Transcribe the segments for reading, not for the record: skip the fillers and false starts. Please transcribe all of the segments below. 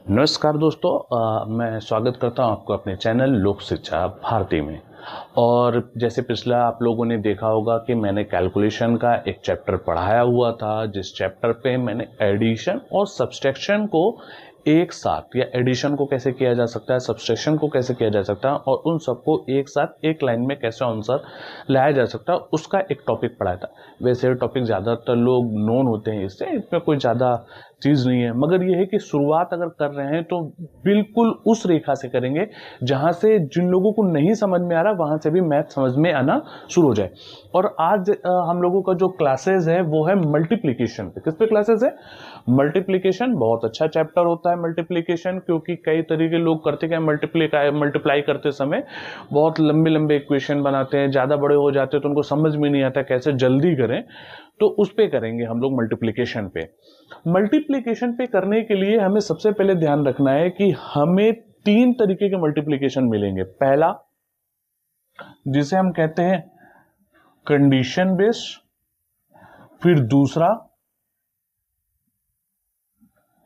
नमस्कार दोस्तों, मैं स्वागत करता हूं आपको अपने चैनल लोक शिक्षा भारती में। और जैसे पिछला आप लोगों ने देखा होगा कि मैंने कैलकुलेशन का एक चैप्टर पढ़ाया हुआ था, जिस चैप्टर पे मैंने एडिशन और सब्सट्रैक्शन को एक साथ, या एडिशन को कैसे किया जा सकता है, सब्सट्रैक्शन को कैसे किया जा सकता है और उन सबको एक साथ एक लाइन में कैसे आंसर लाया जा सकता है, उसका एक टॉपिक पढ़ाया था। वैसे टॉपिक ज़्यादातर लोग नोन होते हैं, इससे इसमें कोई ज़्यादा चीज़ नहीं है, मगर यह है कि शुरुआत अगर कर रहे हैं तो बिल्कुल उस रेखा से करेंगे जहां से जिन लोगों को नहीं समझ में आ रहा वहां से भी मैथ समझ में आना शुरू हो जाए। और आज हम लोगों का जो क्लासेस है वो है मल्टीप्लीकेशन पे। किस पे क्लासेस है? मल्टीप्लीकेशन। बहुत अच्छा चैप्टर होता है मल्टीप्लीकेशन, क्योंकि कई तरीके लोग करते क्या, मल्टीप्लाई करते समय बहुत लंबे लंबे इक्वेशन बनाते हैं, ज्यादा बड़े हो जाते हैं तो उनको समझ में नहीं आता कैसे जल्दी करें। तो उस पे करेंगे हम लोग मल्टीप्लीकेशन पे। मल्टीप्लीकेशन पे करने के लिए हमें सबसे पहले ध्यान रखना है कि हमें तीन तरीके के मल्टीप्लीकेशन मिलेंगे। पहला, जिसे हम कहते हैं कंडीशन बेस्ड, फिर दूसरा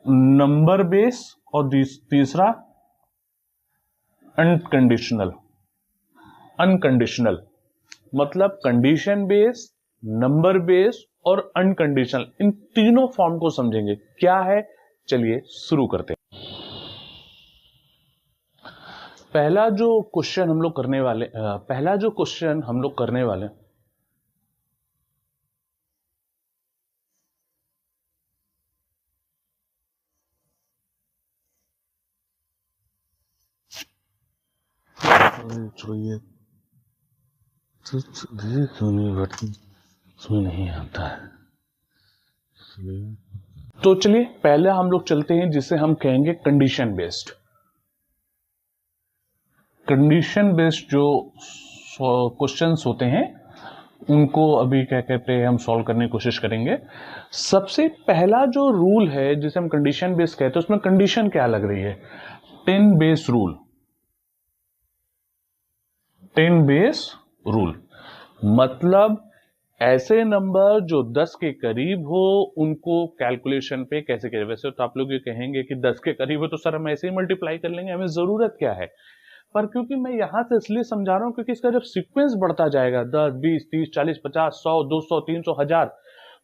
नंबर बेस, और तीसरा अनकंडीशनल। अनकंडीशनल मतलब कंडीशन बेस, नंबर बेस और अनकंडीशनल, इन तीनों फॉर्म को समझेंगे क्या है। चलिए शुरू करते हैं। पहला जो क्वेश्चन हम लोग करने वाले छोड़िए, क्यों नहीं बैठती, समझ नहीं आता है। तो चलिए पहले हम लोग चलते हैं जिसे हम कहेंगे कंडीशन बेस्ड। कंडीशन बेस्ड जो क्वेश्चंस होते हैं उनको अभी क्या कहते हैं हम सॉल्व करने की कोशिश करेंगे। सबसे पहला जो रूल है जिसे हम कंडीशन बेस्ड कहते हैं, उसमें कंडीशन क्या लग रही है? 10 बेस रूल। 10 बेस रूल मतलब ऐसे नंबर जो 10 के करीब हो उनको कैलकुलेशन पे कैसे करें। वैसे तो आप लोग ये कहेंगे कि 10 के करीब हो तो सर हम ऐसे ही मल्टीप्लाई कर लेंगे, हमें जरूरत क्या है। पर क्योंकि मैं यहां से इसलिए समझा रहा हूं क्योंकि इसका जब सीक्वेंस बढ़ता जाएगा 10, 20, 30, 40, 50, 100, 200, 300, 1000,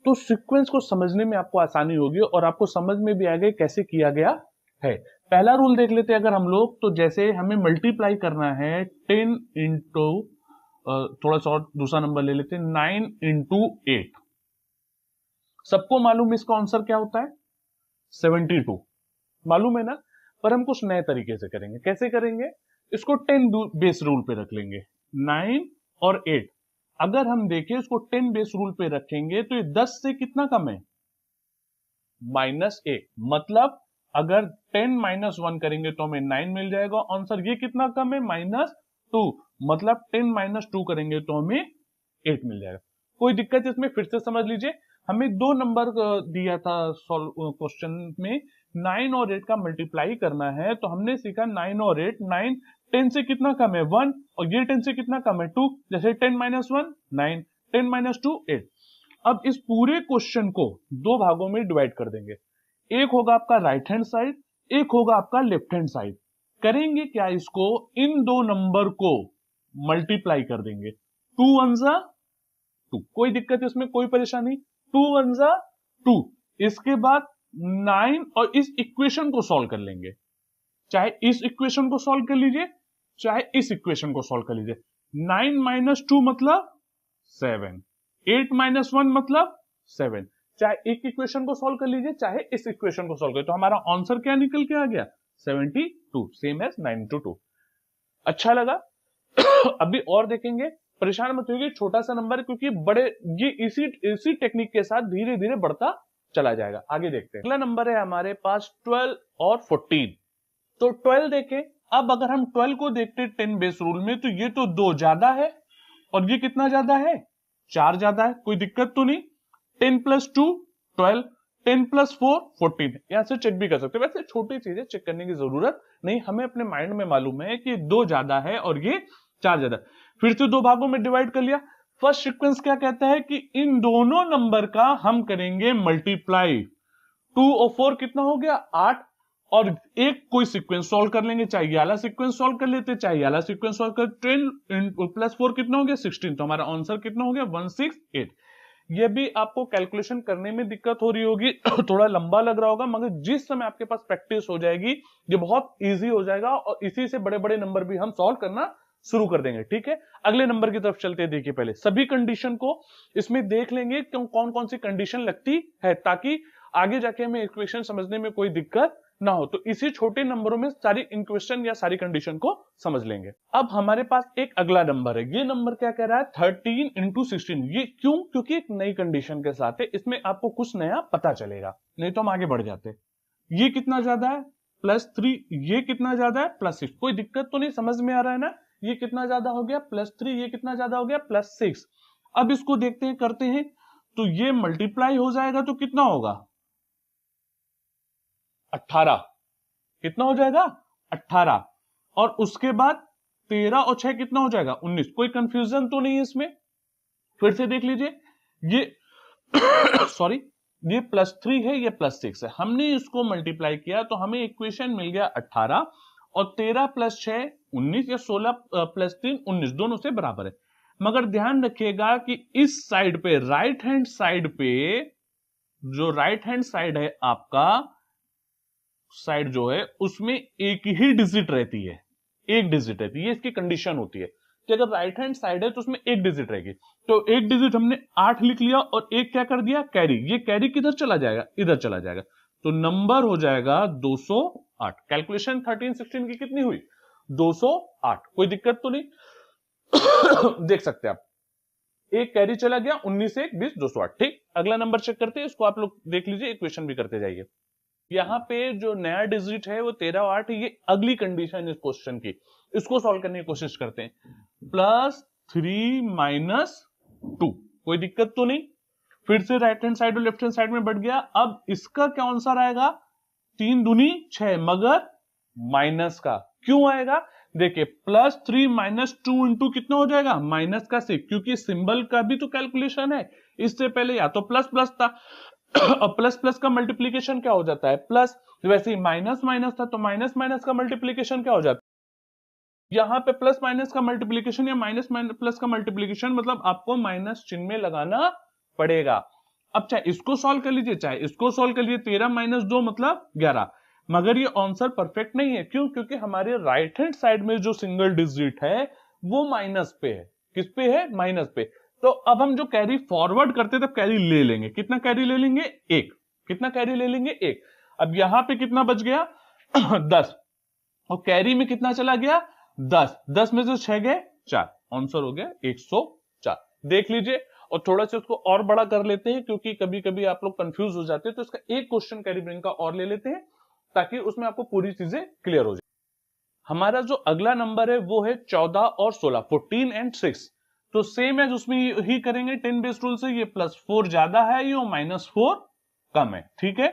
तो सीक्वेंस को समझने में आपको आसानी होगी और आपको समझ में भी आएगा कैसे किया गया है। पहला रूल देख लेते हैं अगर हम लोग, तो जैसे हमें मल्टीप्लाई करना है 10 इंटू, थोड़ा सा और दूसरा नंबर ले लेते हैं, 9 इंटू 8। सबको मालूम इसका आंसर क्या होता है? 72, मालूम है ना। पर हम कुछ नए तरीके से करेंगे। कैसे करेंगे? इसको 10 बेस रूल पे रख लेंगे। 9 और 8 अगर हम देखें इसको 10 बेस रूल पे रखेंगे तो ये 10 से कितना कम है? -1। मतलब अगर 10 - 1 करेंगे तो हमें 9 मिल जाएगा आंसर। ये कितना कम है? -2। मतलब 10 - 2 करेंगे तो हमें 8 मिल जाएगा। कोई दिक्कत इसमें? फिर से समझ लीजिए, हमें दो नंबर दिया था क्वेश्चन में, 9 और 8 का मल्टीप्लाई करना है। तो हमने सीखा 9 और 8, 9 10 से कितना कम है? 1, और ये 10 से कितना कम है? 2। जैसे 10 - 1 9, 10 - 2 8। अब इस पूरे क्वेश्चन को दो भागों में डिवाइड कर देंगे। एक होगा आपका राइट हैंड साइड, एक होगा आपका लेफ्ट हैंड साइड। करेंगे क्या? इसको इन दो नंबर को मल्टीप्लाई कर देंगे। 2 1 2, कोई दिक्कत इसमें, कोई परेशानी। 2 1 2। इसके बाद 9 और इस इक्वेशन को सॉल्व कर लेंगे। चाहे इस इक्वेशन को सॉल्व कर लीजिए, चाहे इस इक्वेशन को सॉल्व कर लीजिए। 9 - 2 मतलब 7, 8 - 1 मतलब 7। चाहे एक इक्वेशन को सॉल्व कर लीजिए, चाहे इस इक्वेशन को सॉल्व करिए, तो हमारा आंसर क्या निकल के आ गया? 72, सेम एज 9 × 2। अच्छा लगा? अभी और देखेंगे, परेशान मत होइए, छोटा सा नंबर है क्योंकि बड़े ये इसी टेक्निक के साथ धीरे धीरे बढ़ता चला जाएगा। आगे देखते हैं। अगला नंबर है हमारे पास 12 और 14। तो 12 देखें। अब अगर हम 12 को देखते 10 बेस रूल में, तो ये तो 2 ज्यादा है और ये कितना ज्यादा है? 4 ज्यादा है। कोई दिक्कत तो नहीं। 10 + 2 12, 10 + 4 14। यहां से चेक भी कर सकते हैं। वैसे छोटी चीजें चेक करने की जरूरत नहीं, हमें अपने माइंड में मालूम है कि 2 ज्यादा है और ये 4 ज्यादा। फिर से दो भागों में डिवाइड कर लिया। फर्स्ट सीक्वेंस क्या कहता है कि इन दोनों नंबर का हम करेंगे मल्टीप्लाई। 2 और 4 कितना हो गया? 8, और एक कोई सीक्वेंस सॉल्व कर लेंगे, चाहे ये वाला सीक्वेंस सॉल्व कर लेते, चाहे ये वाला सीक्वेंस सॉल्व कर। 10 + 4 कितना हो गया 16, तो हमारा आंसर कितना हो गया 168। ये भी आपको कैलकुलेशन करने में दिक्कत हो रही होगी थोड़ा लंबा लग रहा होगा, मगर जिस समय आपके पास प्रैक्टिस हो जाएगी ये बहुत इजी हो जाएगा और इसी से बड़े बड़े नंबर भी हम सॉल्व करना शुरू कर देंगे। ठीक है, अगले नंबर की तरफ चलते हैं। देखिए पहले सभी कंडीशन को इसमें देख लेंगे क्यों कौन कौन सी कंडीशन लगती है, ताकि आगे जाके हमें इक्वेशन समझने में कोई दिक्कत ना हो। तो इसी छोटे नंबरों में सारी इक्वेशन या सारी कंडीशन को समझ लेंगे। अब हमारे पास एक अगला नंबर है, ये नंबर क्या कह रहा है 13 × 16। ये क्यों? क्योंकि एक नई कंडीशन के साथ है, इसमें आपको कुछ नया पता चलेगा, नहीं तो हम आगे बढ़ जाते। ये कितना ज्यादा है +3, ये कितना ज्यादा है +6। कोई दिक्कत तो नहीं, समझ में आ रहा है ना। ये कितना ज्यादा हो गया +3, ये कितना ज्यादा हो गया +6। अब इसको देखते हैं, करते हैं, तो ये मल्टीप्लाई हो जाएगा तो कितना होगा 18। कितना हो जाएगा 18। और उसके बाद 13 और 6 कितना हो जाएगा 19। कोई कंफ्यूजन तो नहीं है इसमें? फिर से देख लीजिए, ये सॉरी ये +3 है, ये +6 है। हमने इसको मल्टीप्लाई किया तो हमें इक्वेशन मिल गया 18 और 13 + 6 19 या 16 + 3 19, दोनों से बराबर है। मगर ध्यान रखिएगा कि इस साइड पे राइट हैंड साइड पे, जो राइट हैंड साइड है आपका साइड जो है उसमें एक ही डिजिट रहती है, एक डिजिट रहती है। ये इसकी कंडीशन होती है कि अगर राइट हैंड साइड है तो उसमें एक डिजिट रहेगी। तो एक डिजिट हमने 8 लिख लिया और एक क्या कर दिया कैरी। ये कैरी किधर चला जाएगा, इधर चला जाएगा, तो नंबर हो जाएगा 208। कैलकुलेशन 13 16 की कितनी हुई 208। कोई दिक्कत तो नहीं देख सकते आप, एक कैरी चला गया 19 1 20 208। ठीक, अगला नंबर चेक करते हैं, इसको आप लोग देख लीजिए, इक्वेशन भी करते जाइए। यहां पे जो नया डिजिट है वो 13 और 8, ये अगली कंडीशन इस क्वेश्चन की, इसको सॉल्व करने की कोशिश करते हैं। +3 - 2, कोई दिक्कत तो नहीं। फिर से राइट हैंड साइड और लेफ्ट हैंड साइड में बढ़ गया। अब इसका क्या आंसर आएगा 3 दूनी 6, मगर माइनस का क्यों आएगा? देखिए +3 - 2 इंटू कितना हो जाएगा माइनस का 6, क्योंकि सिंबल का भी तो कैलकुलेशन है। इससे पहले या तो प्लस प्लस था और प्लस प्लस का मल्टीप्लीकेशन क्या हो जाता है प्लस, वैसे ही माइनस माइनस था तो माइनस माइनस का मल्टीप्लीकेशन क्या हो जाता है। यहां पे प्लस माइनस का मल्टीप्लीकेशन या माइनस प्लस का मल्टीप्लीकेशन, मतलब आपको माइनस चिन्ह में लगाना पड़ेगा। अब चाहे इसको सॉल्व कर लीजिए चाहे इसको सॉल्व कर लीजिए, 13 - 2 मतलब 11, मगर ये आंसर परफेक्ट नहीं है। क्यों? क्योंकि हमारे राइट हैंड साइड में जो सिंगल डिजिट है वो माइनस पे है। किस पे है? माइनस पे। तो अब हम जो कैरी फॉरवर्ड करते तब कैरी ले लेंगे। कितना कैरी ले लेंगे 1। कितना कैरी ले लेंगे 1। अब यहां पे कितना बच गया 10, और कैरी में कितना चला गया 10। 10 में से 6 गए 4, आंसर हो गया 104। देख लीजिए, और थोड़ा सा उसको और बड़ा कर लेते हैं क्योंकि कभी कभी आप लोग कंफ्यूज हो जाते हैं, तो इसका एक क्वेश्चन कैरी ब्रेन का और ले लेते हैं ताकि उसमें आपको पूरी चीजें क्लियर हो जाए। हमारा जो अगला नंबर है वो है 14 और 16, 14 and 6। तो सेम है उसमें ही करेंगे 10 बेस रूल से। ये +4 ज्यादा है, ये -4 कम है। ठीक है,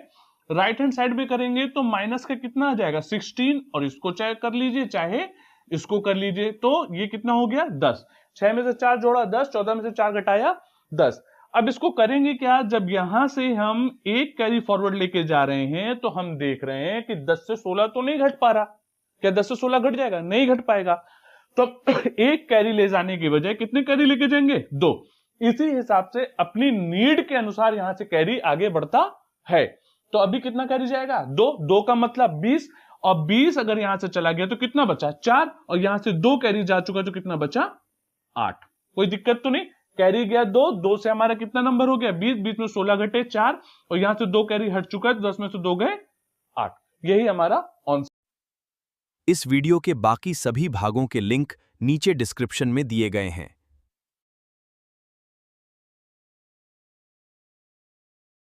राइट हैंड साइड में करेंगे तो माइनस का कितना आ जाएगा 16, और इसको चाहे कर लीजिए चाहे इसको कर लीजिए, तो ये कितना हो गया 10। 6 में से 4 जोड़ा 10, 14 में से 4 घटाया 10। अब इसको करेंगे क्या, जब यहां से हम एक कैरी फॉरवर्ड लेके जा रहे हैं तो हम देख रहे हैं कि 10 से 16 तो नहीं घट पा रहा। क्या 10 से 16 घट जाएगा? नहीं घट पाएगा। तो एक कैरी ले जाने की बजाय कितने कैरी लेके जाएंगे 2। इसी हिसाब से अपनी नीड के अनुसार यहां से कैरी आगे बढ़ता है। तो अभी कितना कैरी जाएगा 2। 2 का मतलब 20, और 20 अगर यहां से चला गया तो कितना बचा 4, और यहां से 2 कैरी जा चुका तो कितना बचा 8। कोई दिक्कत तो नहीं, कैरी गया 2, 2 से हमारा कितना नंबर हो गया 20, 20 में 16 घटे 4, और यहां से 2 कैरी हट चुका है तो 10 में से 2 गए 8। यही हमारा आंसर। इस वीडियो के बाकी सभी भागों के लिंक नीचे डिस्क्रिप्शन में दिए गए हैं।